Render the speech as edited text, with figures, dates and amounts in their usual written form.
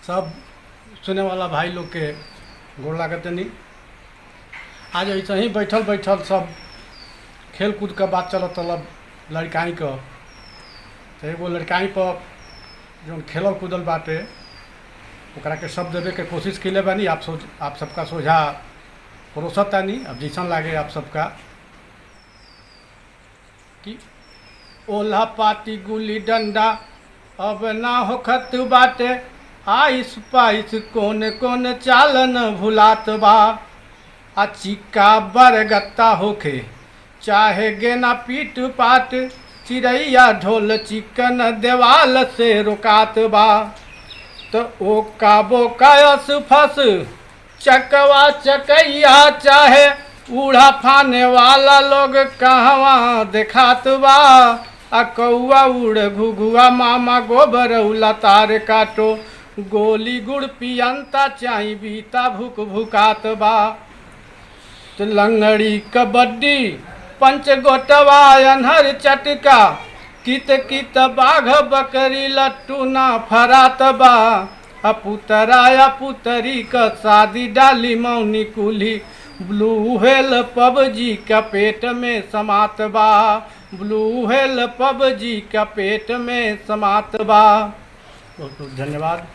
सब सुने वाला भाई लोग के गोड़ लागत नहीं। आज ऐसे ही बैठल बैठल सब खेल कूद का बात चलत तलब लड़काई क तो एगो लड़काई पर जो खेलल कूदल बाटे ओकरा के सब देवे के कोशिश कैले बानी। आप सबका सोझा परोसत तानी। अब जैसन लागे आप सबका कि ओला पाती गुल्ली डंडा अब ना होखत बाटे, आइस पाइस कौन कौन चालन भुलात बा। आ चिक्का बरगत्ता होखे चाहे गेना पीट पाट, चिड़ैया ढोल चिकन देवाल से रुकात बा। तो ओ का बोकायस फस चकवा चकैया चाहे उड़ा फाने वाला लोग कहवा देखात बा। आ कौआ उड़ घुघुआ मामा गोबर उला तार काटो, गोली गुड़ पियंता चाई बीता भूक भुकात बा। तो लंगड़ी कबड्डी पंच गोटवा अनहर चटका, कित कित बाघ बकरी लट्टू ना फरात बा। अपुतरा पुतरी का शादी डाली मौनी कुली, ब्लू व्हेल पबजी का पेट में समात बा। ब्लू व्हेल पबजी का पेट में समात बा। बहुत बहुत धन्यवाद।